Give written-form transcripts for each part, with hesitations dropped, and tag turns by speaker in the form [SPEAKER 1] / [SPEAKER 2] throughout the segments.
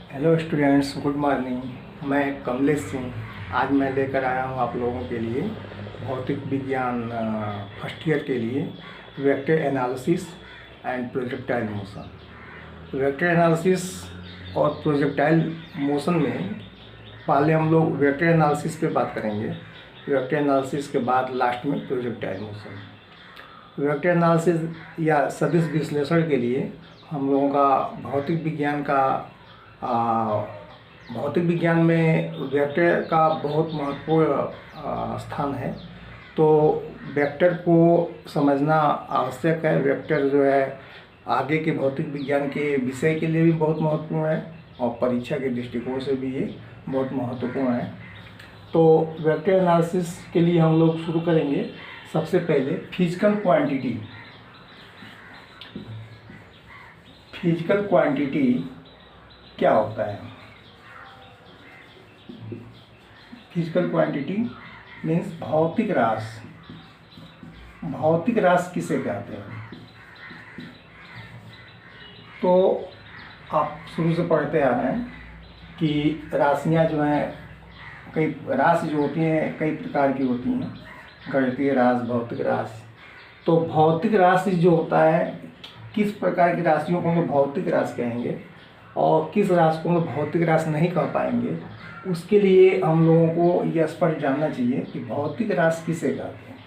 [SPEAKER 1] Hello students, good morning. मैं कमलेश सिंह आज मैं लेकर आया हूँ आप लोगों के लिए भौतिक विज्ञान फर्स्ट ईयर के लिए vector analysis and projectile motion. Vector analysis और प्रोजेक्टाइल मोशन में पहले हम लोग वेक्टर एनालिसिस पे बात करेंगे। वेक्टर एनालिसिस के बाद लास्ट में प्रोजेक्टाइल मोशन। वेक्टर एनालिसिस या सदिश विश्लेषण के लिए हम लोगों का भौतिक विज्ञान में वेक्टर का बहुत महत्वपूर्ण स्थान है। तो वेक्टर को समझना आवश्यक है। वेक्टर जो है आगे के भौतिक विज्ञान के विषय के लिए भी बहुत महत्वपूर्ण है और परीक्षा के दृष्टिकोण से भी ये बहुत महत्वपूर्ण है। तो वेक्टर एनालिसिस के लिए हम लोग शुरू करेंगे। सबसे पहले फिजिकल क्वांटिटी क्या होता है। फिजिकल क्वांटिटी मीन्स भौतिक राशि। भौतिक राशि किसे कहते हैं? तो आप शुरू से पढ़ते आ रहे हैं कि राशियाँ जो हैं, कई राशि जो होती हैं कई प्रकार की होती हैं, गणितीय राशि, भौतिक राशि। तो भौतिक राशि जो होता है, किस प्रकार की राशियों को हम लोग भौतिक राशि कहेंगे और किस राशि को हम लोग भौतिक राशि नहीं कह पाएंगे, उसके लिए हम लोगों को यह स्पष्ट जानना चाहिए कि भौतिक राशि किसे कहते हैं।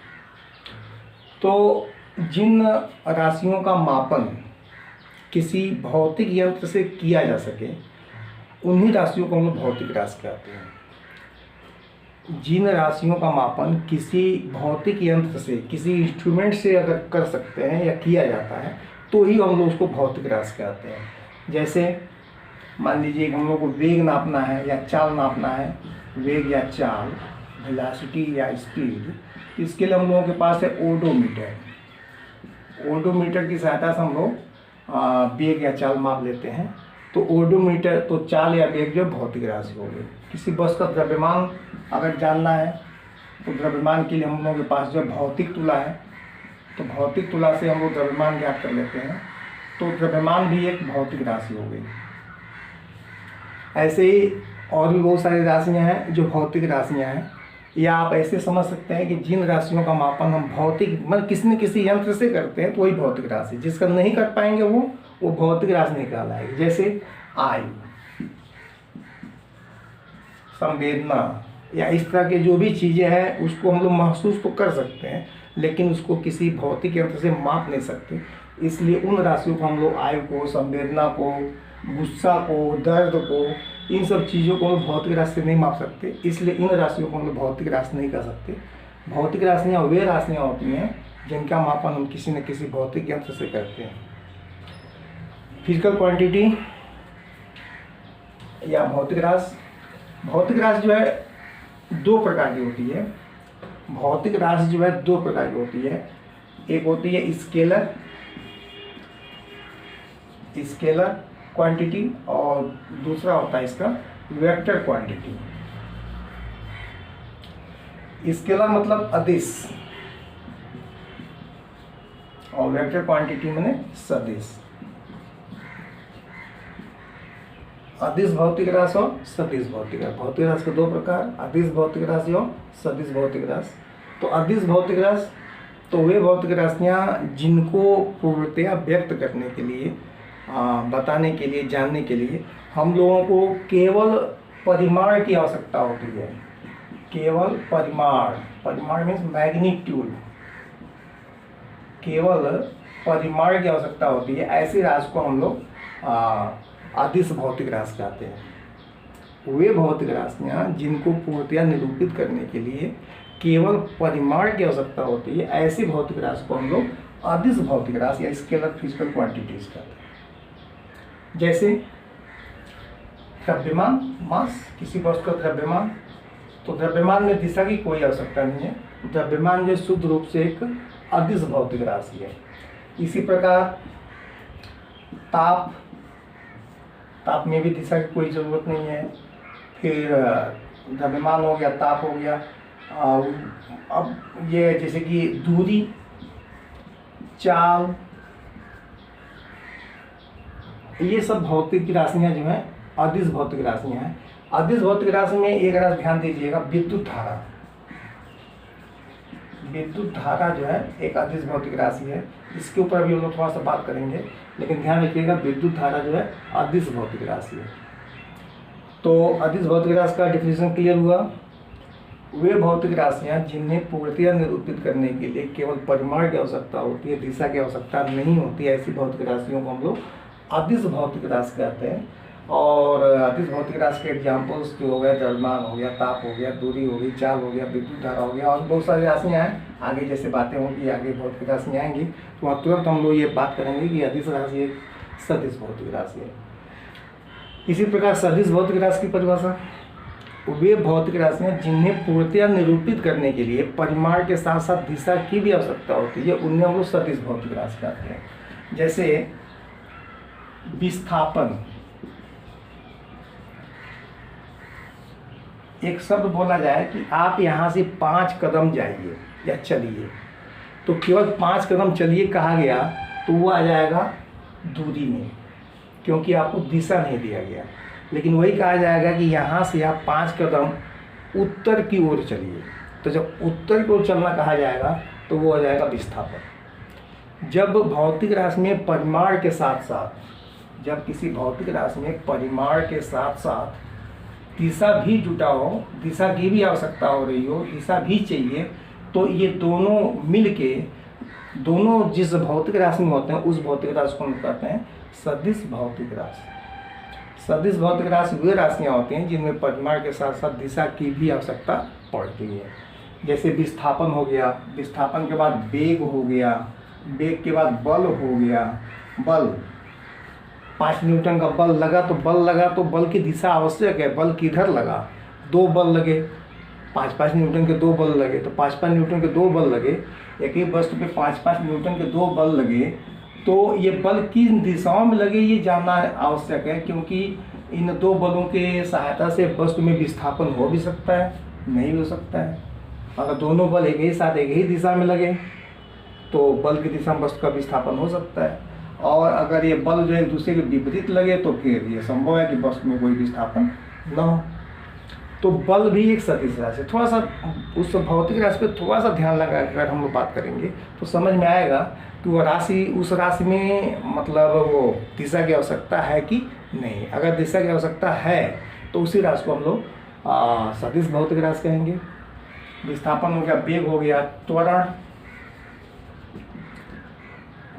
[SPEAKER 1] तो जिन राशियों का मापन किसी भौतिक यंत्र से किया जा सके, उन्हीं राशियों को हम लोग भौतिक राशि कहते हैं। जिन राशियों का मापन किसी भौतिक यंत्र से, किसी इंस्ट्रूमेंट से अगर कर सकते हैं या किया जाता है, तो ही हम लोग उसको भौतिक राशि कहते हैं। जैसे मान लीजिए कि हम लोग को वेग नापना है या चाल नापना है, वेग या चाल, वेलोसिटी या स्पीड, इसके लिए हम लोगों के पास है ओडोमीटर। ओडोमीटर की सहायता से हम लोग वेग या चाल माप लेते हैं। तो ओडोमीटर, तो चाल या वेग जो भौतिक राशि हो गई। किसी वस्तु का द्रव्यमान अगर जानना है तो द्रव्यमान के लिए हम लोगों के पास जो भौतिक तुला है, तो भौतिक तुला से हम लोग द्रव्यमान ज्ञात कर लेते हैं। तो द्रव्यमान भी एक भौतिक राशि हो गई। ऐसे ही और भी बहुत सारी राशियाँ हैं जो भौतिक राशियाँ हैं। या आप ऐसे समझ सकते हैं कि जिन राशियों का मापन हम भौतिक मतलब किसी न किसी यंत्र से करते हैं, तो वही भौतिक राशि। जिसका नहीं कर पाएंगे वो भौतिक राशि नहीं कहलाएगी। जैसे आयु, संवेदना या इस तरह के जो भी चीज़ें हैं, उसको हम लोग महसूस तो कर सकते हैं, लेकिन उसको किसी भौतिक यंत्र से माप नहीं सकते। इसलिए उन राशियों को हम लोग आयु को, संवेदना को, गुस्सा को, दर्द को, इन सब चीज़ों को हम भौतिक राशि से नहीं माप सकते। इसलिए इन राशियों को हम लोग भौतिक राशि नहीं कह सकते। भौतिक राशियाँ वे राशियाँ होती हैं जिनका मापन हम किसी न किसी भौतिक यंत्र से करते हैं। फिजिकल क्वांटिटी या भौतिक राशि जो है दो प्रकार की होती है। भौतिक राशि जो है दो प्रकार की होती है। एक होती है स्केलर क्वांटिटी और दूसरा होता है इसका वेक्टर क्वांटिटी। स्केलर मतलब अदिश और वेक्टर क्वांटिटी माने सदिश। अदिश भौतिक राशि और सदिश भौतिक राशि। भौतिक राशि के दो प्रकार, अदिश भौतिक राशि और सदिश भौतिक राशि। तो अदिश भौतिक राशि तो वे भौतिक राशियाँ जिनको पूर्णतया व्यक्त करने के लिए, बताने के लिए, जानने के लिए हम लोगों को केवल परिमाण की आवश्यकता होती है। केवल परिमाण मीन्स मैग्नीट्यूड, केवल परिमाण की आवश्यकता होती है। ऐसी राशि को हम लोग अदिश भौतिक राशि कहते हैं। वे भौतिक राशियाँ जिनको पूर्णतया निरूपित करने के लिए केवल परिमाण की आवश्यकता होती है, ऐसी भौतिक राशि को हम लोग अदिश भौतिक राशि या स्केलर फिजिकल क्वांटिटीज कहते हैं। जैसे द्रव्यमान, मास, किसी वस्तु का द्रव्यमान, तो द्रव्यमान में दिशा की कोई आवश्यकता नहीं है। द्रव्यमान जो शुद्ध रूप से एक अदिश भौतिक राशि है। इसी प्रकार ताप में भी दिशा की कोई ज़रूरत नहीं है। फिर द्रव्यमान हो गया, ताप हो गया। अब ये जैसे कि दूरी, चाल, ये सब भौतिक राशियाँ जो हैं अदिश भौतिक राशियाँ हैं। अदिश भौतिक राशि में एक राशि ध्यान दीजिएगा, विद्युत धारा। विद्युत धारा जो है एक अदिश भौतिक राशि है। इसके ऊपर अभी हम लोग थोड़ा सा बात करेंगे, लेकिन ध्यान रखिएगा विद्युत धारा जो है अदिश भौतिक राशि है। तो अदिश भौतिक राशि का डिफिनेशन क्लियर हुआ। वे भौतिक राशियाँ जिन्हें पूर्णतया निरूपित करने के लिए केवल परिमाण की आवश्यकता होती है, दिशा की आवश्यकता नहीं होती है, ऐसी भौतिक राशियों को हम लोग अदिश भौतिक राशि कहते हैं। और अदिश भौतिक राशि के एग्जाम्पल्स जो हो गए, द्रव्यमान हो गया, ताप हो गया, दूरी हो गई, चाल हो गया, विद्युत धारा हो गया, और बहुत सारी राशियाँ हैं। आगे जैसे बातें होंगी, आगे भौतिक राशियाँ आएंगी, तो वहाँ तुरंत हम लोग ये बात करेंगे कि अदिश राशि एक सदिश भौतिक राशि है। इसी प्रकार सदिश भौतिक राशि की परिभाषा, वे भौतिक राशियाँ जिन्हें पूर्णतया निरूपित करने के लिए परिमाण के साथ साथ दिशा की भी आवश्यकता होती है, उन्हें हम लोग सदिश भौतिक राशि कहते हैं। जैसे विस्थापन, एक शब्द बोला जाए कि आप यहाँ से 5 कदम जाइए या चलिए, तो केवल 5 कदम चलिए कहा गया तो वो आ जाएगा दूरी में, क्योंकि आपको दिशा नहीं दिया गया। लेकिन वही कहा जाएगा कि यहाँ से आप 5 कदम उत्तर की ओर चलिए, तो जब उत्तर की ओर चलना कहा जाएगा तो वो आ जाएगा विस्थापन। जब भौतिक राशि में परिमाण के साथ साथ, जब किसी भौतिक राशि में परिमाण के साथ साथ दिशा भी जुटा हो, दिशा की भी आवश्यकता हो रही हो, दिशा भी चाहिए, तो ये दोनों मिलके, दोनों जिस भौतिक राशि में होते हैं उस भौतिक राशि को हम कहते हैं सदिश भौतिक राशि। सदिश भौतिक राशि वे राशियाँ होती हैं जिनमें परिमाण के साथ साथ दिशा की भी आवश्यकता पड़ती है। जैसे विस्थापन हो गया, विस्थापन के बाद वेग हो गया, वेग के बाद बल हो गया। बल, 5 न्यूटन का बल लगा तो बल की दिशा आवश्यक है, बल किधर लगा, 2 बल लगे, 5-5 न्यूटन के 2 बल लगे, तो 5-5 न्यूटन के 2 बल लगे, एक ही वस्तु पे 5-5 न्यूटन के 2 बल लगे, तो ये बल किन दिशाओं में लगे ये जानना आवश्यक है, क्योंकि इन 2 बलों के सहायता से वस्तु में विस्थापन हो भी सकता है, नहीं भी हो सकता है। अगर दोनों बल एक ही साथ एक ही दिशा में लगे तो बल की दिशा में वस्तु का विस्थापन हो सकता है, और अगर ये बल जो है एक दूसरे के विपरीत लगे तो फिर ये संभव है कि वस्तु में कोई विस्थापन न हो। तो बल भी एक सदिश राशि है। थोड़ा सा उस भौतिक राशि पे थोड़ा सा ध्यान लगा कर हम लोग बात करेंगे तो समझ में आएगा कि वो राशि, उस राशि में मतलब वो दिशा की आवश्यकता है कि नहीं। अगर दिशा की आवश्यकता है तो उसी राशि को हम लोग सदिश भौतिक राशि कहेंगे। विस्थापन हो गया, वेग हो गया, त्वरण,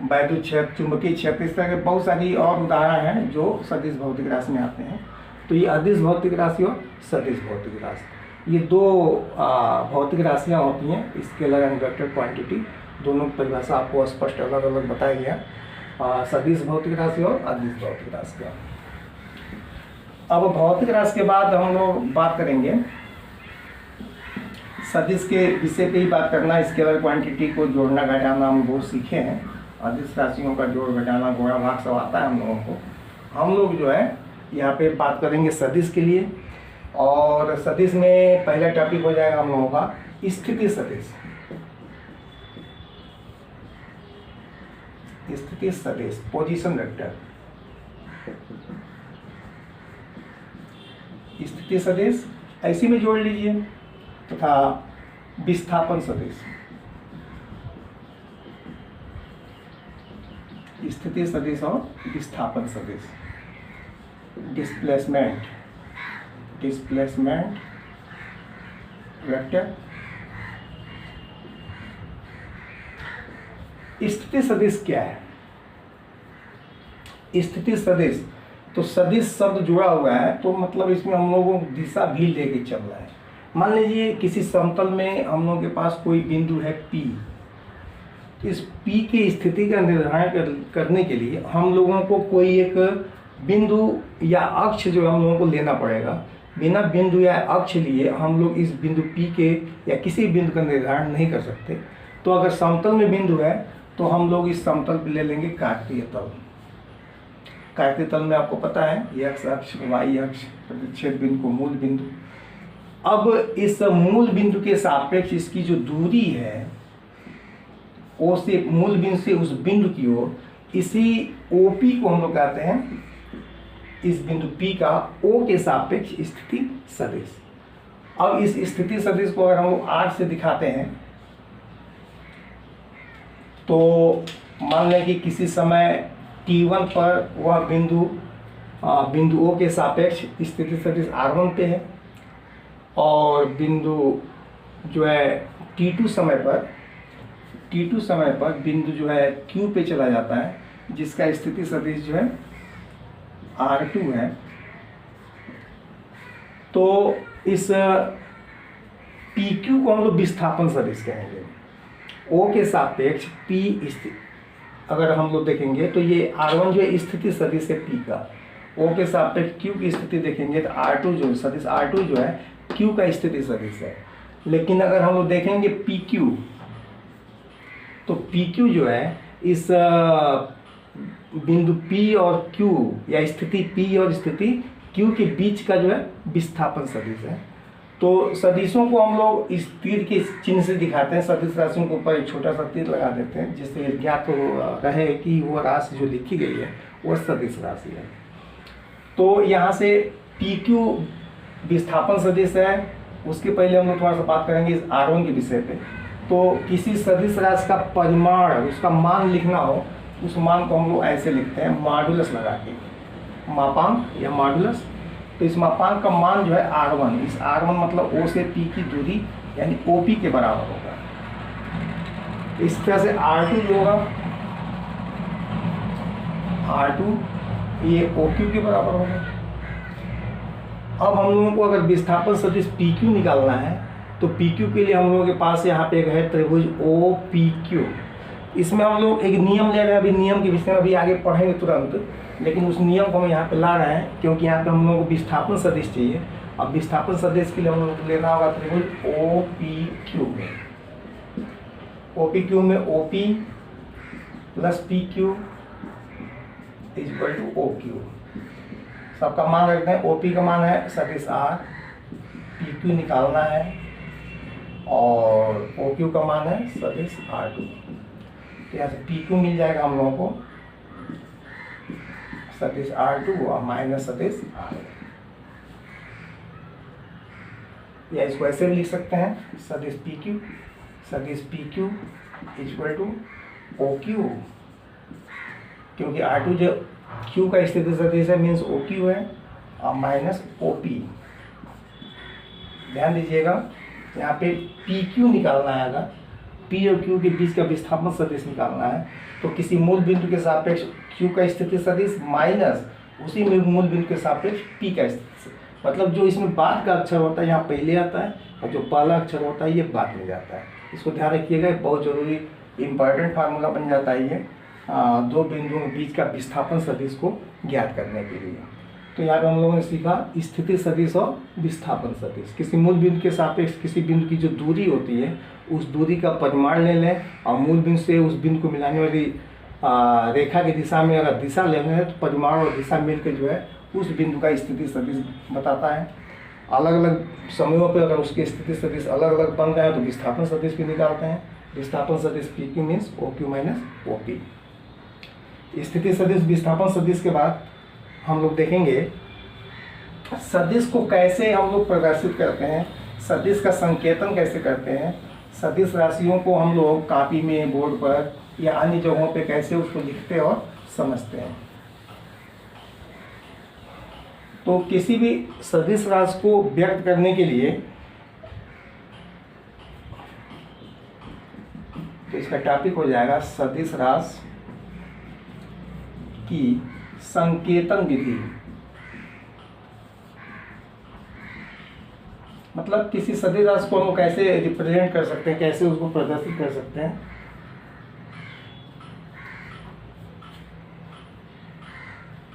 [SPEAKER 1] वैद्युत क्षेत्र, चुंबकीय क्षेत्र, इस तरह के बहुत सारी और उदाहरण हैं जो सदिश भौतिक राशि में आते हैं। तो ये अदिश भौतिक राशि और सदिश भौतिक राशि, ये 2 भौतिक राशियाँ होती हैं। स्केलर एंड वेक्टर क्वांटिटी, दोनों की परिभाषा आपको स्पष्ट अलग अलग बताया गया, सदिश भौतिक राशि और अदिश भौतिक राशि का। अब भौतिक राशि के बाद हम लोग बात करेंगे सदिश के विषय पे ही बात करना। स्केलर क्वांटिटी को जोड़ना घटाना हम बहुत सीखे हैं, अदिश राशियों का जोड़ घटाना, गुणा भाग सब आता है हम लोगों को। हम लोग जो है यहाँ पे बात करेंगे सदिश के लिए, और सदिश में पहला टॉपिक हो जाएगा हम लोगों का स्थिति सदिश। स्थिति सदिश, पोजीशन वेक्टर। स्थिति सदिश ऐसी में जोड़ लीजिए, तथा विस्थापन सदिश। स्थिति सदिश और विस्थापन सदिश। Displacement vector. स्थिति सदिश क्या है? स्थिति सदिश, तो सदिश शब्द जुड़ा हुआ है तो मतलब इसमें हम लोगों को दिशा भी लेके चल रहा है। मान लीजिए किसी समतल में हम लोगों के पास कोई बिंदु है P। इस P की स्थिति का निर्धारण करने के लिए हम लोगों को कोई एक बिंदु या अक्ष जो हम लोगों को लेना पड़ेगा। बिना बिंदु या अक्ष लिए हम लोग इस बिंदु P के या किसी बिंदु का निर्धारण नहीं कर सकते। तो अगर समतल में बिंदु है तो हम लोग इस समतल पे ले लेंगे कार्तीय तल। कार्तीय तल में आपको पता है x अक्ष, y अक्ष, प्रतिच्छेद बिंदु को मूल बिंदु। अब इस मूल बिंदु के सापेक्ष इसकी जो दूरी है O से, मूल बिंदु से उस बिंदु की ओर, इसी OP को हम लोग कहते हैं इस बिंदु P का O के सापेक्ष स्थिति सदिश। अब इस स्थिति सदिश को अगर हम लोग R से दिखाते हैं तो मान लें कि किसी समय t1 पर वह बिंदु O के सापेक्ष स्थिति सदिश R1 पे है, और बिंदु जो है t2 समय पर बिंदु जो है Q पे चला जाता है, जिसका स्थिति सदिश जो है R2 है। तो इस PQ को हम लोग विस्थापन सदिश कहेंगे। O के सापेक्ष P अगर हम लोग देखेंगे तो ये R1 जो है स्थिति सदिश है P का, O के सापेक्ष Q की स्थिति देखेंगे तो R2 जो सदिश R2 जो है Q का स्थिति सदिश है। लेकिन अगर हम लोग देखेंगे PQ, तो PQ जो है इस बिंदु P और Q या स्थिति P और स्थिति Q के बीच का जो है विस्थापन सदिश है। तो सदिशों को हम लोग इस तीर के चिन्ह से दिखाते हैं। सदिश राशियों के ऊपर एक छोटा सा तीर लगा देते हैं जिससे ज्ञात रहे कि वह राशि जो लिखी गई है वह सदिश राशि है। तो यहाँ से PQ विस्थापन सदिश है। उसके पहले हम लोग थोड़ा सा बात करेंगे इस R1 के विषय पे। तो किसी सदिश राशि का परिमाण, उसका मान लिखना हो, उस मान को हम लोग ऐसे लिखते हैं मॉडुलस लगा के, मापांक या मॉडुलस। तो इस मापांक का मान जो है R1, इस R1 मतलब O से P की दूरी यानी OP के बराबर होगा। इस तरह से R2 जो होगा, R2 ये OQ के बराबर होगा। अब हम लोगों को अगर विस्थापन सदिश PQ निकालना है तो PQ के लिए हम लोगों के पास यहाँ पे एक है त्रिभुज OPQ। इसमें हम लोग एक नियम ले रहे हैं, अभी नियम के विषय में अभी आगे पढ़ेंगे तुरंत, लेकिन उस नियम को हम यहाँ पे ला रहे हैं क्योंकि यहाँ पे हम लोगों को विस्थापन सदिश चाहिए। अब विस्थापन सदिश के लिए हम लोगों को लेना होगा त्रिभुज OPQ में। OPQ में OP plus PQ equal to OQ। सबका मान रखते हैं। OP का मान है सदिश R, PQ निकालना है, और OQ का मान है सदिश R2। तो यहाँ से PQ मिल जाएगा हम लोगों को सदिश R2 और माइनस सदिश R। या इसको ऐसे भी लिख सकते हैं सदिश PQ इक्वल टू OQ, क्योंकि R2 जो Q का स्थिति सदिश है मीन्स OQ है, और माइनस OP। ध्यान दीजिएगा यहाँ पे PQ निकालना है। अगर P और Q के बीच का विस्थापन सदिश निकालना है तो किसी मूल बिंदु के सापेक्ष Q का स्थिति सदिश माइनस उसी मूल बिंदु के सापेक्ष P का स्थिति, मतलब जो इसमें बाद का अक्षर होता है यहाँ पहले आता है और जो पहला अक्षर होता है ये बाद में जाता है। इसको ध्यान रखिएगा, बहुत जरूरी इंपॉर्टेंट फार्मूला बन जाता है ये दो बिंदुओं के बीच का विस्थापन सदिश को ज्ञात करने के लिए। तो यहाँ पे हम लोगों ने सीखा स्थिति सदिश और विस्थापन सदिश। किसी मूल बिंदु के सापेक्ष किसी बिंदु की जो दूरी होती है उस दूरी का परिमाण ले लें, और मूल बिंदु से उस बिंदु को मिलाने वाली रेखा की दिशा में अगर दिशा लेना है तो परिमाण और दिशा मिलकर जो है उस बिंदु का स्थिति सदिश बताता है। अलग अलग समयों पर अगर उसके स्थिति सदिश अलग अलग बन गए तो विस्थापन सदिश भी निकालते हैं। विस्थापन सदिश PQ means OQ minus OP। स्थिति सदिश विस्थापन सदिश के बाद हम लोग देखेंगे सदिश को कैसे हम लोग प्रदर्शित करते हैं, सदिश का संकेतन कैसे करते हैं, सदिश राशियों को हम लोग कापी में, बोर्ड पर या अन्य जगहों पे कैसे उसको लिखते और समझते हैं। तो किसी भी सदिश राशि को व्यक्त करने के लिए तो इसका टॉपिक हो जाएगा सदिश राशि की संकेतन विधि। मतलब किसी सदिश राशि को हम कैसे रिप्रेजेंट कर सकते हैं, कैसे उसको प्रदर्शित कर सकते हैं।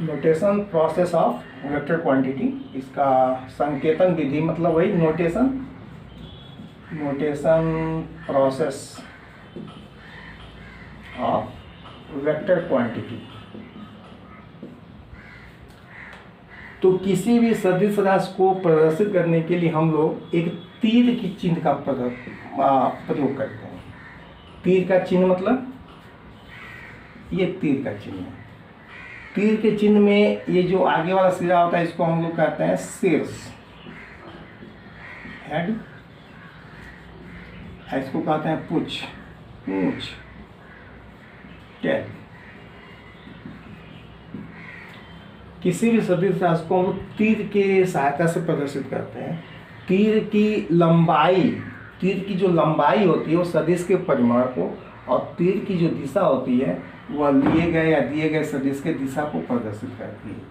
[SPEAKER 1] Notation process of vector quantity, इसका संकेतन विधि मतलब वही notation process of vector quantity. तो किसी भी सदिश राशि को प्रदर्शित करने के लिए हम लोग एक तीर की चिन्ह का प्रयोग करते हैं। तीर का चिन्ह मतलब ये तीर का चिन्ह है। तीर के चिन्ह में ये जो आगे वाला सिरा होता है इसको हम लोग कहते हैं शीर्ष, हेड। इसको कहते हैं पूंछ, पूंछ, टेल। किसी भी सदिश राशि को हम लोग तीर के सहायता से प्रदर्शित करते हैं। तीर की लंबाई, तीर की जो लंबाई होती है वो सदिश के परिमाण को, और तीर की जो दिशा होती है वह लिए गए या दिए गए सदिश के दिशा को प्रदर्शित करती है।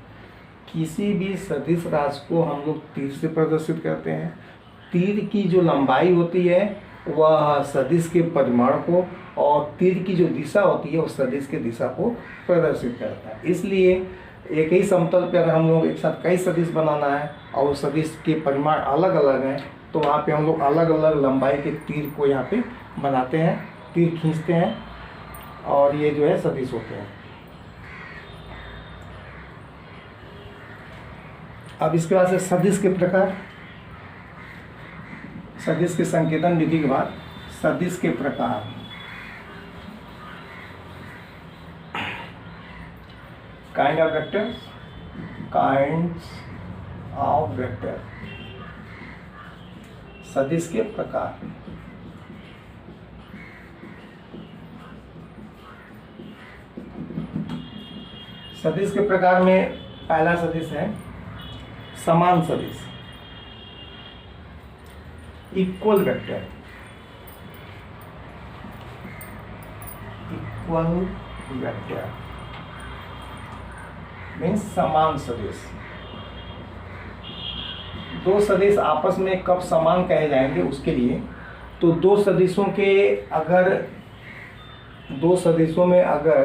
[SPEAKER 1] किसी भी सदिश राशि को हम लोग तीर से प्रदर्शित करते हैं। तीर की जो लंबाई होती है वह सदिश के परिमाण को, और तीर की जो दिशा होती है वो सदिश के दिशा को प्रदर्शित करता है। इसलिए एक ही समतल पर अगर हम लोग एक साथ कई सदिश बनाना है और सदिश के परिमाण अलग अलग हैं, तो वहाँ पे हम लोग अलग अलग लंबाई के तीर को यहाँ पे बनाते हैं, तीर खींचते हैं, और ये जो है सदिश होते हैं। अब इसके बाद से सदिश के प्रकार, सदिश के संकेतन विधि के बाद सदिश के प्रकार। Kind of vector, kinds of vector, सदिश के प्रकार। सदिश के प्रकार में पहला सदिश है समान सदिश, equal vector, equal vector means समान सदिश। दो सदिश आपस में कब समान कहे जाएंगे उसके लिए, तो दो सदिशों में अगर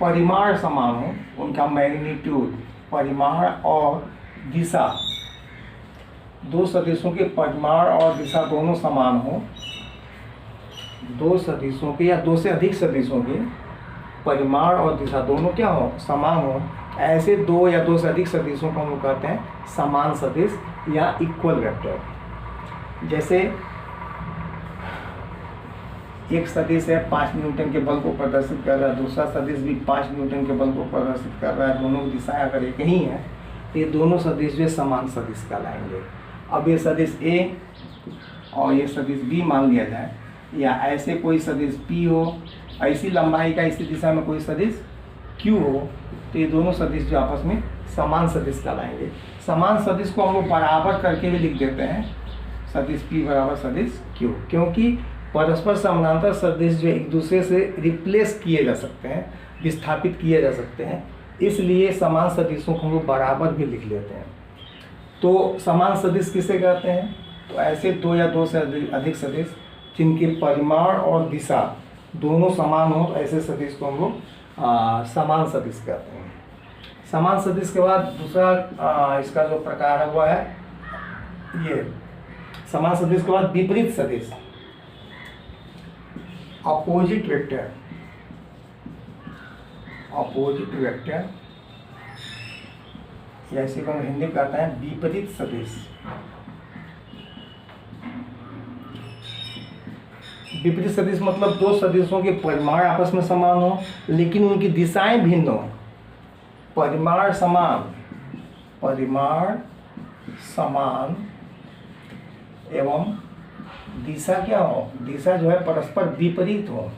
[SPEAKER 1] परिमाण समान हो, उनका मैग्नीट्यूड, परिमाण और दिशा, दो सदिशों के परिमाण और दिशा दोनों समान हो, दो सदिशों के या दो से अधिक सदिशों के परिमाण और दिशा दोनों क्या हो, समान हो, ऐसे दो या दो से अधिक सदिशों को हम लोग कहते हैं समान सदिश या इक्वल वेक्टर। जैसे एक सदिश है 5 न्यूटन के बल को प्रदर्शित कर रहा है, दूसरा सदिश भी 5 न्यूटन के बल को प्रदर्शित कर रहा है, दोनों की दिशाएं अगर एक ही हैं तो ये दोनों सदिश जो समान सदिश कहलाएंगे। अब ये सदिश A और ये सदिश B मान लिया जाए, या ऐसे कोई सदिश P हो, ऐसी लंबाई का इसी दिशा में कोई सदिश Q हो, तो ये दोनों सदिश जो आपस में समान सदिश कहलाएंगे। समान सदिश को हम लोग बराबर करके भी लिख देते हैं, सदिश P बराबर सदिश Q, क्योंकि परस्पर समानांतर सदिश जो एक दूसरे से रिप्लेस किए जा सकते हैं, विस्थापित किए जा सकते हैं, इसलिए समान सदिशों को हम लोग बराबर भी लिख लेते हैं। तो समान सदिश किसे कहते हैं, तो ऐसे दो या दो से अधिक सदिश जिनके परिमाण और दिशा दोनों समान हो, तो ऐसे सदिश को हम लोग समान सदिश कहते हैं। समान सदिश के बाद दूसरा इसका जो प्रकार है वह है ये समान सदिश के बाद विपरीत सदिश, अपोजिट वेक्टर, अपोजिट वेक्टर, या इसी को हम हिंदी कहते हैं विपरीत सदिश। विपरीत सदिश मतलब दो सदिशों के परिमाण आपस में समान हो लेकिन उनकी दिशाएं भिन्न हो। परिमाण समान, परिमाण समान एवं दिशा क्या हो, दिशा जो है परस्पर विपरीत हो।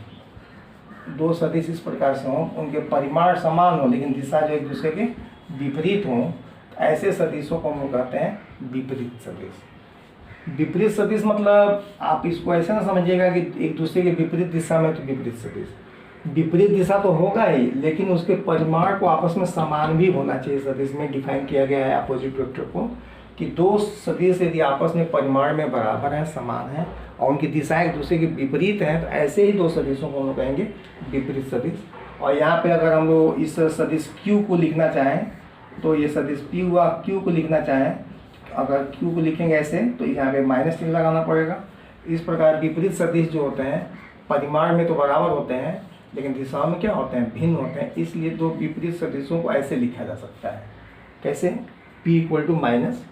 [SPEAKER 1] दो सदिश इस प्रकार से हो, उनके परिमाण समान हो लेकिन दिशा जो एक दूसरे के विपरीत हो, ऐसे सदिशों को हम लोग कहते हैं विपरीत सदिश। विपरीत सदिश मतलब आप इसको ऐसे ना समझिएगा कि एक दूसरे के विपरीत दिशा में तो विपरीत सदिश, विपरीत दिशा तो होगा ही लेकिन उसके परिमाण को आपस में समान भी होना चाहिए। सदिश में डिफाइन किया गया है अपोजिट वेक्टर को कि दो सदिश यदि आपस में परिमाण में बराबर हैं, समान हैं और उनकी दिशाएं एक दूसरे के विपरीत हैं, तो ऐसे ही दो सदिशों को हम लोग कहेंगे विपरीत सदिश। और यहाँ पे अगर हम लोग इस सदिश Q को लिखना चाहें तो ये सदिश P हुआ, Q को लिखना चाहें अगर Q को लिखेंगे ऐसे तो यहाँ पे माइनस चिन्ह लगाना पड़ेगा। इस प्रकार विपरीत सदिश जो होते हैं परिमाण में तो बराबर होते हैं लेकिन दिशाओं में क्या होते हैं, भिन्न होते हैं। इसलिए दो विपरीत सदिशों को ऐसे लिखा जा सकता है, कैसे, P equal to minus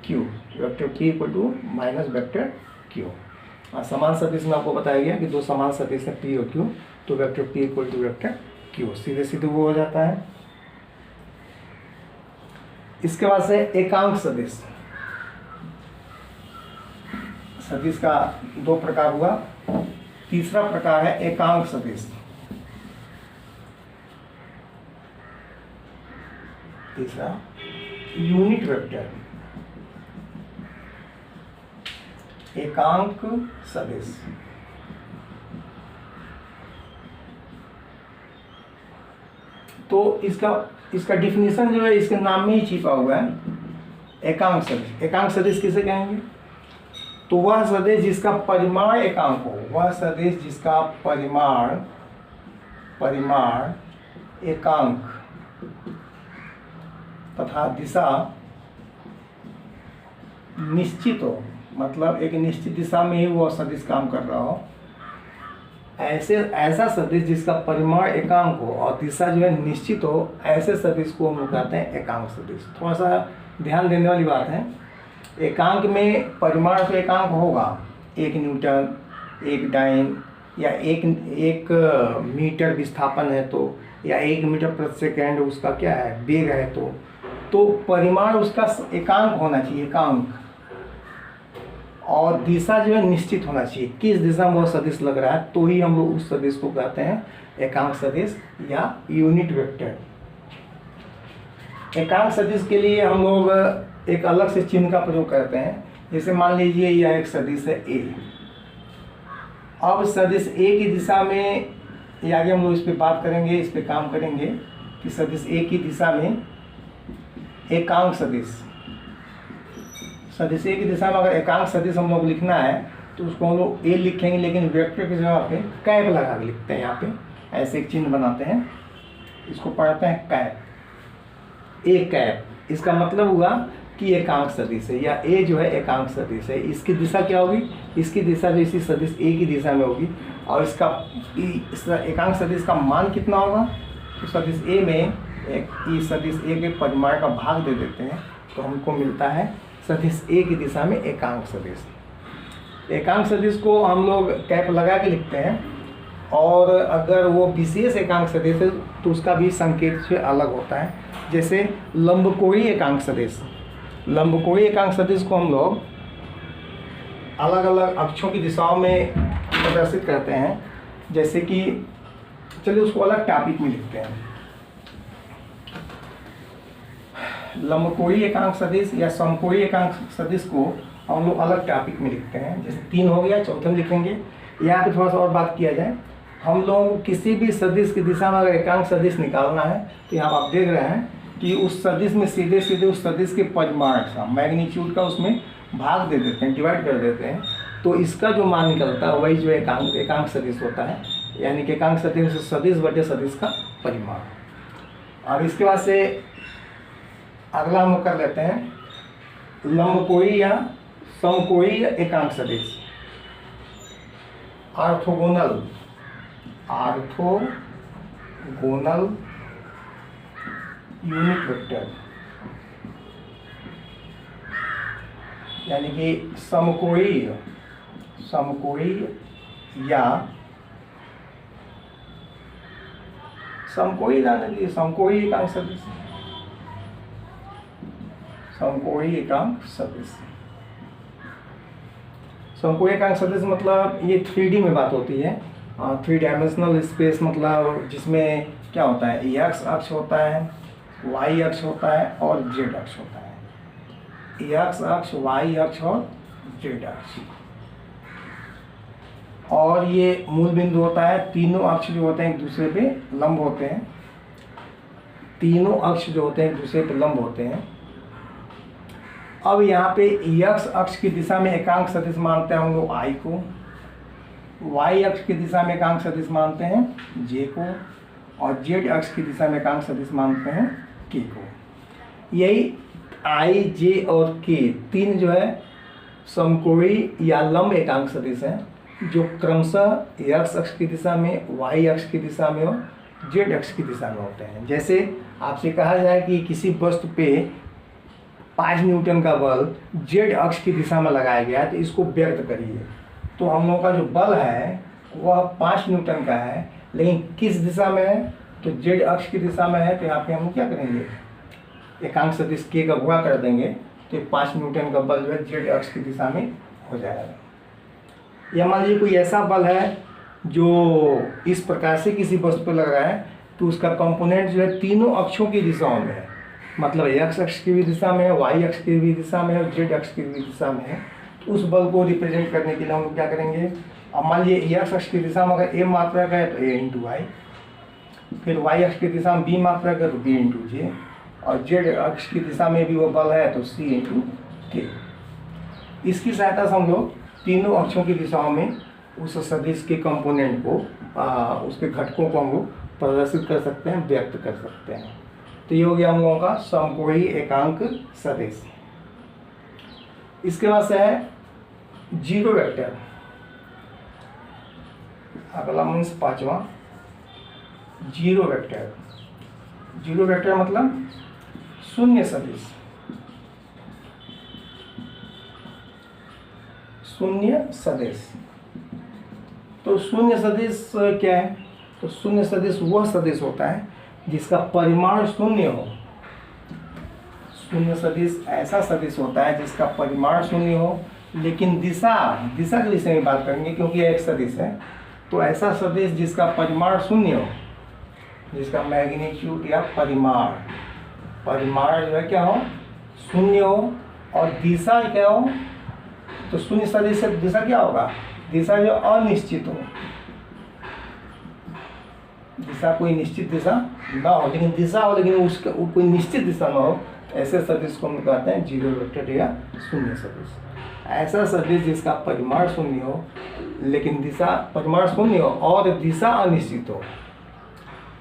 [SPEAKER 1] Q, vector P equal to minus vector Q। समान सदिश में आपको बताया गया कि दो समान सदिश है P और Q, तो vector P equal to vector Q, सीधे सीधे वो हो जाता है। इसके बाद से एकांक सदिश। सदिश का दो प्रकार हुआ। तीसरा प्रकार है एकांक सदिश। तीसरा यूनिट वेक्टर, एकांक सदिश। तो इसका डिफिनीशन जो है इसके नाम में ही छिपा हुआ है, एकांक सदिश। एकांक सदिश किसे कहेंगे? तो वह सदिश जिसका परिमाण एकांक हो, वह सदिश जिसका परिमाण एकांक तथा दिशा निश्चित हो, मतलब एक निश्चित दिशा में ही वह सदिश काम कर रहा हो, ऐसा सदिश जिसका परिमाण एकांक हो और दिशा जो है निश्चित हो, ऐसे सदिश को हम लोग कहते हैं एकांक सदिश। थोड़ा सा ध्यान देने वाली बात है, एकांक में परिमाण तो एकांक होगा, 1 न्यूटन, 1 डाइन या 1 मीटर विस्थापन है तो, या 1 मीटर प्रति सेकेंड उसका क्या है वेग है तो परिमाण उसका एकांक होना चाहिए, एकांक। और दिशा जो है निश्चित होना चाहिए, किस दिशा में वो सदिश लग रहा है, तो ही हम लोग उस सदिश को कहते हैं एकांक सदिश या यूनिट वेक्टर। एकांक सदिश के लिए हम लोग एक अलग से चिन्ह का प्रयोग करते हैं। जैसे मान लीजिए यह एक सदिश है ए। अब सदिश ए की दिशा में, ये आगे हम लोग इस पे बात करेंगे, इस पे काम करेंगे कि सदिश ए की दिशा में एकांक सदिश, सदिश ए की दिशा में अगर एकांक सदिश हम लोग लिखना है तो उसको हम लोग ए लिखेंगे, लेकिन वेक्टर की जगह पे कैप लगा के लिखते हैं। यहाँ पे ऐसे एक चिन्ह बनाते हैं, इसको पढ़ते हैं कैप, ए कैप। इसका मतलब हुआ कि एकांक सदिश है, या ए जो है एकांक सदिश है। इसकी दिशा क्या होगी? इसकी दिशा जो इसी सदिश ए की दिशा में होगी, और इसका एकांक सदिश का मान कितना होगा? तो सदिश ए में इस सदिश ए के परिमाण का भाग दे देते हैं तो हमको मिलता है सदिश ए की दिशा में एकांक सदिश। एकांक सदिश को हम लोग कैप लगा के लिखते हैं, और अगर वो विशेष एकांक सदिश है तो उसका भी संकेत से अलग होता है। जैसे लंबकोणीय एकांक सदिश, लंबकोणीय एकांक सदिश को हम लोग अलग अलग अक्षों की दिशाओं में प्रदर्शित करते हैं। जैसे कि चलिए उसको अलग टॉपिक में लिखते हैं। लंबकोणीय एकांक सदिश या समकोणीय एकांक सदिश को हम लोग अलग टॉपिक में लिखते हैं। जैसे 3 हो गया, चौथे में लिखेंगे। यहाँ पे थोड़ा सा और बात किया जाए, हम लोग किसी भी सदिश की दिशा में अगर एकांक सदिश निकालना है तो यहाँ आप देख रहे हैं कि उस सदिश में सीधे सीधे उस सदिश के परिमाण का, मैग्नीट्यूड का उसमें भाग दे देते हैं, डिवाइड कर देते हैं, तो इसका जो मान निकलता है वही जो एकांक सदिश होता है। यानी कि एकांक सदिश सदिश बटे सदिश का परिमाण। और इसके बाद से अगला हम कर लेते हैं लंबकोणीय या समकोणीय एकांक सदिश। ऑर्थोगोनल, ऑर्थोगोनल यूनिट वेक्टर, यानी कि समकोणीय, समकोणीय या समकोणीय जानने के लिए समकोणीय एकांक सदिश, समकोणीय एकांक सदिश। समकोणीय एकांक सदिश मतलब ये 3D में बात होती है, 3 डायमेंशनल स्पेस, मतलब जिसमें क्या होता है, एक्स अक्ष होता है, वाई अक्ष होता है और जेड अक्ष होता है। एक्स अक्ष, वाई अक्ष और जेड अक्ष। और ये मूल बिंदु होता है। तीनों अक्ष जो होते हैं एक दूसरे पे लंब होते हैं, तीनों अक्ष जो होते हैं एक दूसरे पे लंब होते हैं। अब यहाँ पे एक्स अक्ष की दिशा में एकांक सदिश मानते हैं हम लोग आई को, वाई अक्ष की दिशा में एकांक सदिश मानते हैं जे को, और जेड अक्ष की दिशा में एकांक सदिश मानते हैं के को। यही आई, जे और के तीन जो है समकोणीय या लंब एकांक सदिश हैं, जो क्रमशः एक्स अक्ष की दिशा में, वाई अक्ष की दिशा में और जेड अक्ष की दिशा में होते हैं। जैसे आपसे कहा जाए कि किसी वस्तु पे 5 न्यूटन का बल जेड अक्ष की दिशा में लगाया गया है तो इसको व्यक्त करिए, तो हम लोगों का जो बल है वह 5 न्यूटन का है, लेकिन किस दिशा में है? तो जेड अक्ष की दिशा में है। तो यहाँ पे हम क्या करेंगे, एकांक सदिश k का गुणा कर देंगे तो 5 न्यूटन का बल जो है जेड अक्ष की दिशा में हो जाएगा। या मान लीजिए कोई ऐसा बल है जो इस प्रकार से किसी वस्तु पर लग रहा है तो उसका कंपोनेंट जो है तीनों अक्षों की दिशाओं में है, मतलब x अक्ष की भी दिशा में है, y अक्ष की भी दिशा में है और z अक्ष की भी दिशा में है। तो उस बल को रिप्रेजेंट करने के लिए हम लोग क्या करेंगे, अब मान लीजिए x अक्ष की दिशा में अगर a मात्रा का है तो a इंटू वाई, फिर y अक्ष की दिशा में b मात्रा का तो b इंटू जे, और z अक्ष की दिशा में भी वो बल है तो c इंटू के। इसकी सहायता से हम लोग तीनों अक्षों की दिशाओं में उस सदिश के कंपोनेंट को उसके घटकों को हम लोग प्रदर्शित कर सकते हैं, व्यक्त कर सकते हैं। तो ये हो गया हम लोगों का समकोणीय एकांक सदिश। इसके बाद से है जीरो वेक्टर, अगला मीन्स पांचवा जीरो वेक्टर। जीरो वेक्टर मतलब शून्य सदिश। शून्य सदिश, तो शून्य सदिश क्या है, तो शून्य सदिश वह सदिश होता है जिसका परिमाण शून्य हो। शून्य सदिश ऐसा सदिश होता है जिसका परिमाण शून्य हो लेकिन दिशा के विषय में बात करेंगे क्योंकि यह एक सदिश है। तो ऐसा सदिश जिसका परिमाण शून्य हो, जिसका मैग्नीट्यूड या परिमाण जो है क्या हो, शून्य हो, और दिशा क्या हो, तो शून्य सदिश से दिशा क्या होगा, दिशा जो अनिश्चित हो, दिशा कोई निश्चित दिशा ना हो लेकिन दिशा हो लेकिन उसका कोई निश्चित दिशा ना हो, ऐसे सदिश को हम कहते हैं जीरो वेक्टर या शून्य सदिश। ऐसा सदिश जिसका परिमाण शून्य हो लेकिन दिशा, परिमाण शून्य हो और दिशा अनिश्चित हो,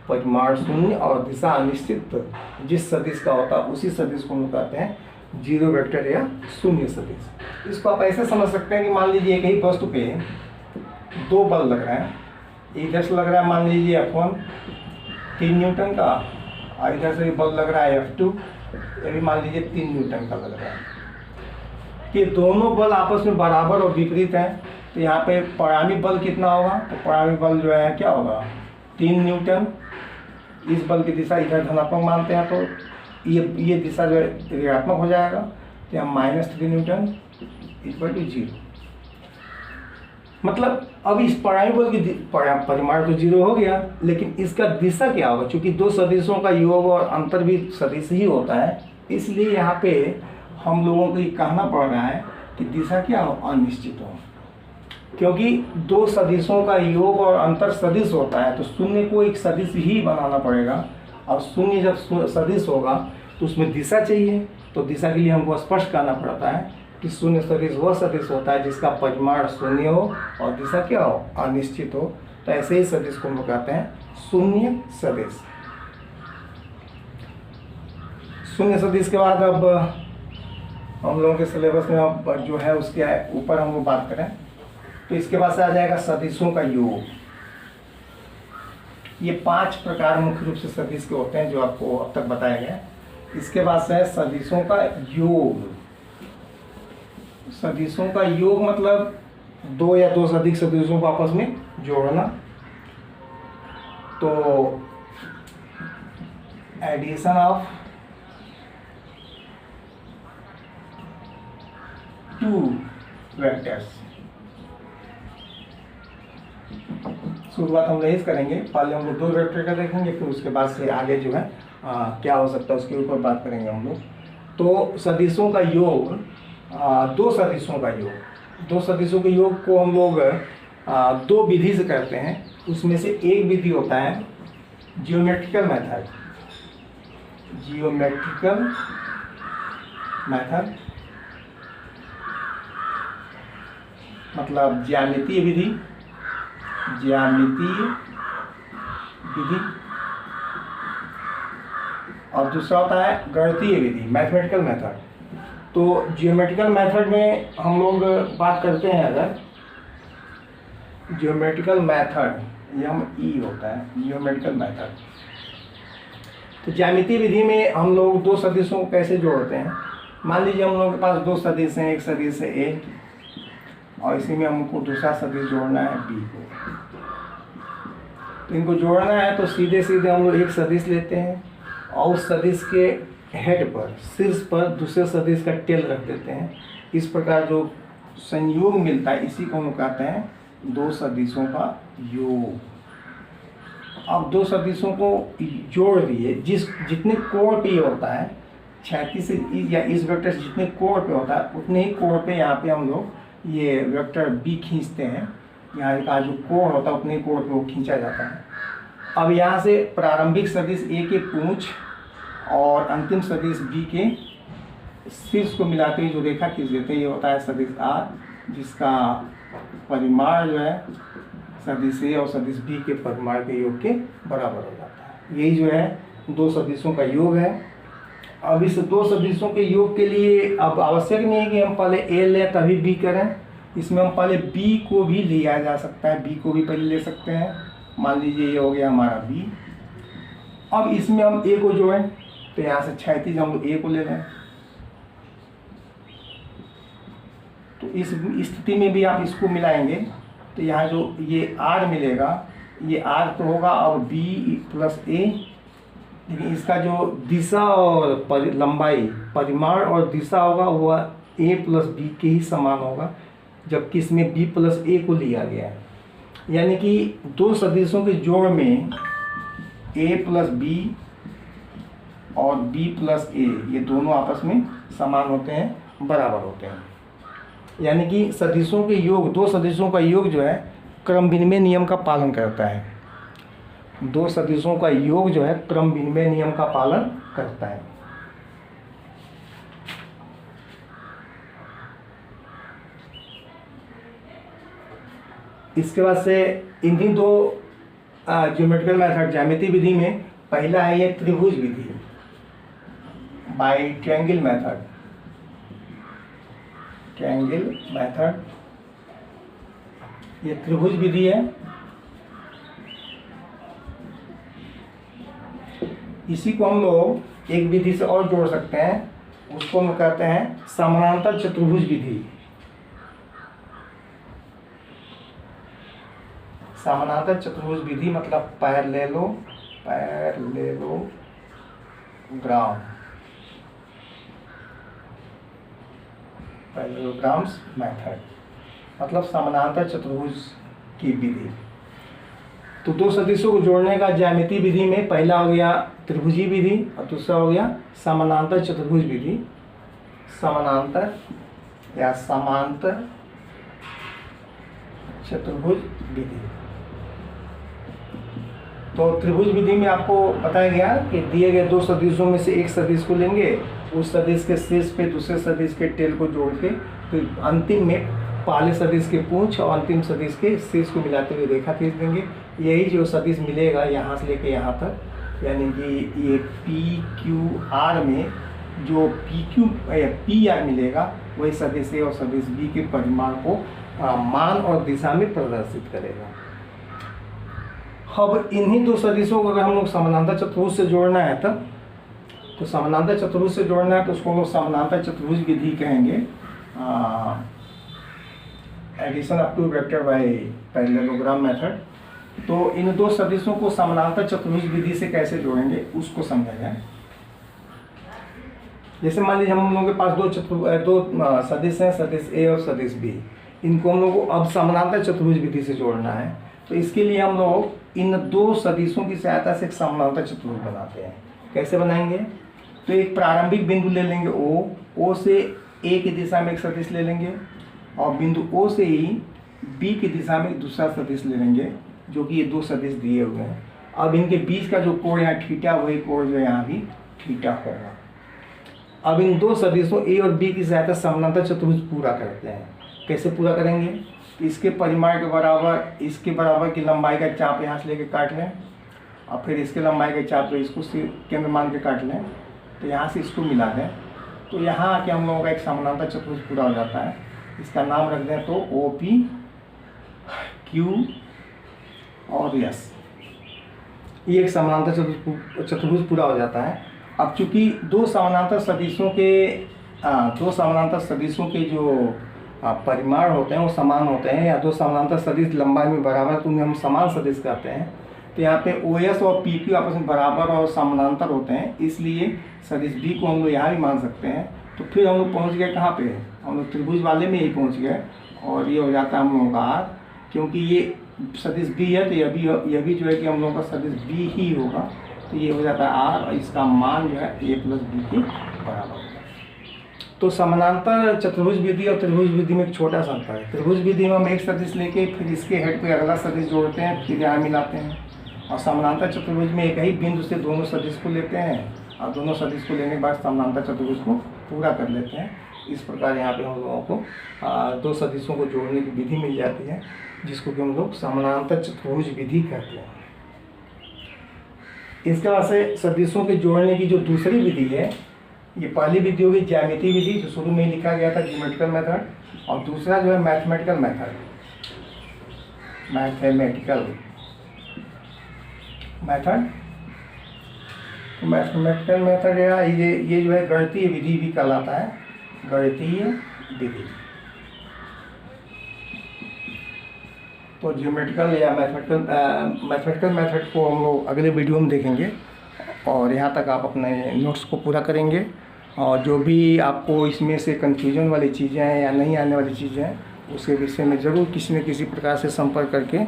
[SPEAKER 1] परिमाण शून्य और दिशा अनिश्चित जिस सदिश का होता है उसी सदिश को हम कहते हैं जीरो वेक्टर या शून्य सदिश। इसको आप ऐसे समझ सकते हैं कि मान लीजिए एक ही वस्तु पे दो बल लग रहे हैं, इधर से लग रहा है मान लीजिए F1 3 न्यूटन का, और इधर से बल लग रहा है F2, ये भी मान लीजिए 3 न्यूटन का लग रहा है। कि दोनों बल आपस में बराबर और विपरीत हैं, तो यहाँ पे परिणामी बल कितना होगा, तो परिणामी बल जो है क्या होगा 3 न्यूटन। इस बल की दिशा इधर धनात्मक मानते हैं तो ये दिशा जो है ऋणात्मक हो जाएगा, तो यहाँ -3 न्यूटन इक्वल टू 0। मतलब अब इस परिणामी बल की परिमाण तो 0 हो गया लेकिन इसका दिशा क्या होगा, क्योंकि दो सदिशों का योग और अंतर भी सदिश ही होता है, इसलिए यहाँ पे हम लोगों को ये कहना पड़ रहा है कि दिशा क्या हो, अनिश्चित हो। क्योंकि दो सदिशों का योग और अंतर सदिश होता है तो शून्य को एक सदिश ही बनाना पड़ेगा, और शून्य जब सदिश होगा तो उसमें दिशा चाहिए, तो दिशा के लिए हमको स्पष्ट करना पड़ता है कि शून्य सदिश वह सदिश होता है जिसका परिमाण शून्य हो और दिशा क्या हो, अनिश्चित हो। तो ऐसे ही सदिश को हम कहते हैं शून्य सदिश। शून्य सदिश के बाद अब हम लोगों के सिलेबस में अब जो है उसके ऊपर हम लोग बात करें तो इसके बाद से आ जाएगा सदिशों का योग। ये 5 प्रकार मुख्य रूप से सदिश के होते हैं जो आपको अब तक बताया गया। इसके बाद से है सदिशों का योग। सदिशों का योग मतलब दो या दो से अधिक सदिशों को आपस में जोड़ना। तो एडिशन ऑफ 2 वेक्टर्स। शुरुआत हम यही करेंगे, पहले हम लोग 2 वेक्टर का देखेंगे, फिर उसके बाद से आगे जो है क्या हो सकता है उसके ऊपर बात करेंगे हम लोग। तो सदिशों का योग, 2 सदिशों का योग, 2 सदिशों के योग को हम लोग 2 विधि से करते हैं। उसमें से एक विधि होता है जियोमेट्रिकल मेथड। जियोमेट्रिकल मेथड मतलब ज्यामितीय विधि, ज्यामितीय विधि। और दूसरा होता है गणितीय विधि, मैथमेटिकल मेथड। तो जियोमेट्रिकल मेथड में हम लोग बात करते हैं, अगर जियोमेट्रिकल मेथड ME होता है जियोमेट्रिकल मेथड। तो ज्यामितीय विधि में हम लोग 2 सदिशों को कैसे जोड़ते हैं। मान लीजिए हम लोगों के पास 2 सदिश हैं, एक सदिश है A और इसी में हमको दूसरा सदिश जोड़ना है B को। तो इनको जोड़ना है तो सीधे सीधे हम लोग एक सदिश लेते हैं और उस सदिश के हेड पर, शीर्ष पर दूसरे सदिश का टेल रख देते हैं। इस प्रकार जो संयोग मिलता है इसी को हम कहते हैं दो सदिशों का योग। अब दो सदिशों को जोड़ दिए, जितने कोण पे होता है, क्षैतिज से या इस वेक्टर से जितने कोण पे होता है उतने ही कोण पे यहाँ पे हम लोग ये वेक्टर बी खींचते हैं। यहाँ का जो कोण होता है उतने कोण पे वो खींचा जाता है। अब यहाँ से प्रारंभिक सदिश ए के पूंछ और अंतिम सदिश बी के शीर्ष को मिलाते हुए जो रेखा खींच देते हैं ये होता है सदिश आर, जिसका परिमाण जो है सदिश ए और सदिश बी के परिमाण के योग के बराबर हो जाता है। यही जो है दो सदिशों का योग है। अब इस दो सदिशों के योग के लिए अब आवश्यक नहीं है कि हम पहले ए लें तभी बी करें। इसमें हम पहले बी को भी लिया जा सकता है, बी को भी पहले ले सकते हैं। मान लीजिए ये हो गया हमारा बी। अब इसमें हम ए को जोड़ें तो यहाँ से क्षैतिज हम लोग ए को ले लें। तो इस स्थिति में भी आप इसको मिलाएंगे तो यहाँ जो ये आर मिलेगा, ये आर तो होगा और बी प्लस ए, लेकिन इसका जो दिशा और लंबाई, परिमाण और दिशा होगा वह ए प्लस बी के ही समान होगा, जबकि इसमें बी प्लस ए को लिया गया है। यानी कि दो सदिशों के जोड़ में ए प्लस बी और बी प्लस ए ये दोनों आपस में समान होते हैं, बराबर होते हैं। यानी कि सदिशों के योग, दो सदिशों का योग जो है क्रम विनिमय नियम का पालन करता है। दो सदिशों का योग जो है क्रम विनिमय नियम का पालन करता है। इसके बाद से इन्हीं दो ज्योमेट्रिकल मेथड ज्यामिति विधि में पहला है ये त्रिभुज विधि by triangle method. Triangle method ये त्रिभुज विधि है। इसी को हम लोग एक विधि से और जोड़ सकते हैं, उसको हम कहते हैं समानांतर चतुर्भुज विधि। समानांतर चतुर्भुज विधि मतलब पैरेललोग्राम्स मेथड मतलब समानांतर चतुर्भुज की विधि। तो दो सदिशों को जोड़ने का ज्यामिति विधि में पहला हो गया त्रिभुजी विधि और दूसरा हो गया समानांतर चतुर्भुज विधि। समानांतर या समांतर चतुर्भुज विधि। तो त्रिभुज विधि में आपको बताया गया कि दिए गए दो सदिशों में से एक सदिश को लेंगे, उस सदिश के शीर्ष पे दूसरे सदिश के टेल को जोड़ के तो अंतिम में पहले सदिश के पूंछ और अंतिम सदिश के शीर्ष को मिलाते हुए रेखा खींच देंगे। यही जो सदिश मिलेगा यहाँ से लेके यहाँ तक, यानी कि ये पी क्यू आर में जो पी आर मिलेगा वही सदिश ए और सदिश बी के परिमाण को मान और दिशा में प्रदर्शित करेगा। अब इन्हीं दो सदिशों को अगर हम लोग समानांतर चतुर्भुज से जोड़ना है तब, तो समानांतर चतुर्भुज से जोड़ना है तो उसको हम लोग समानांतर चतुर्भुज विधि कहेंगे। Addition up to vector by parallelogram method. तो इन दो सदिशों को समानांतर चतुर्भुज विधि से कैसे जोड़ेंगे उसको समझा जाए। जैसे मान लीजिए हम लोगों के पास दो सदिश हैं, सदिश ए और सदिश बी। इनको हम लोग को अब समानांतर चतुर्भुज विधि से जोड़ना है। तो इसके लिए हम लोग इन दो सदिशों की सहायता से एक समानांतर चतुर्भुज बनाते हैं। कैसे बनाएंगे? तो एक प्रारंभिक बिंदु ले लेंगे ओ से ए की दिशा में एक सदिश ले लेंगे और बिंदु ओ से ही बी की दिशा में दूसरा सदिश ले लेंगे, जो कि ये दो सदिश दिए हुए हैं। अब इनके बीच का जो कोण यहाँ थीटा, वही कोण जो यहाँ भी थीटा होगा। अब इन दो सदिशों ए और बी की सहायता समानांतर चतुर्भुज पूरा करते हैं। कैसे पूरा करेंगे? इसके परिमाण के बराबर, इसके बराबर की लंबाई का चाप यहाँ से लेके काट लें और फिर इसके लंबाई का चाप तो इसको केंद्र मान के काट लें, तो यहाँ से इसको मिला दें। तो यहाँ आके हम लोगों का एक समानांतर चतुर्भुज पूरा हो जाता है। इसका नाम रख दें तो ओ पी क्यू और एस। ये एक समानांतर चतुर्भुज पूरा हो जाता है। अब चूंकि दो समानांतर सदिशों के जो परिमाण होते हैं वो समान होते हैं, या दो समानांतर सदिश लंबाई में बराबर तो उन्हें हम समान सदिश कहते हैं। तो यहाँ पे ओ एस और पी क्यू आपस में बराबर और समानांतर होते हैं, इसलिए सदिश बी को हम लोग यहाँ भी मान सकते हैं। तो फिर हम लोग पहुँच गए कहाँ पे, हम लोग त्रिभुज वाले में ही पहुँच गए, और ये हो जाता है हम लोगों का आर, क्योंकि ये सदिश बी है तो यह भी जो है कि हम लोगों का सदिश बी ही होगा, तो ये हो जाता है आर, और इसका मान जो है ए प्लस बी के बराबर होगा। तो समानांतर चतुर्भुज विधि और त्रिभुज विधि में एक छोटा सा अंतर है। त्रिभुज विधि में हम एक सदिश लेके फिर इसके हेड पे अगला सदिश जोड़ते हैं, फिर यहाँ मिलाते हैं, और समानांतर चतुर्भुज में एक ही बिंदु से दोनों सदिश को लेते हैं, और दोनों सदिश को लेने के बाद समानांतर चतुर्भुज को पूरा कर लेते हैं। इस प्रकार यहाँ पे हम लोगों को दो सदिशों को जोड़ने की विधि मिल जाती है, जिसको कि हम लोग समानांतर चतुर्भुज विधि कहते हैं। इसके बाद से सदिशों के जोड़ने की जो दूसरी विधि है, ये पहली विधि होगी ज्यामितीय विधि, जो शुरू में ही लिखा गया था ज्योमेट्रिकल मेथड, और दूसरा जो है मैथमेटिकल मेथड। मैथमेटिकल मेथड ये जो है गणितीय विधि भी कहलाता है, गणितीय विधि। तो ज्योमेट्रिकल या मैथमेटिकल मेथड को हम लोग अगले वीडियो में देखेंगे, और यहाँ तक आप अपने नोट्स को पूरा करेंगे, और जो भी आपको इसमें से कन्फ्यूजन वाली चीज़ें हैं या नहीं आने वाली चीज़ें हैं, उसके विषय में ज़रूर किसी न किसी प्रकार से संपर्क करके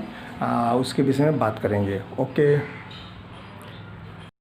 [SPEAKER 1] उसके विषय में बात करेंगे। ओके।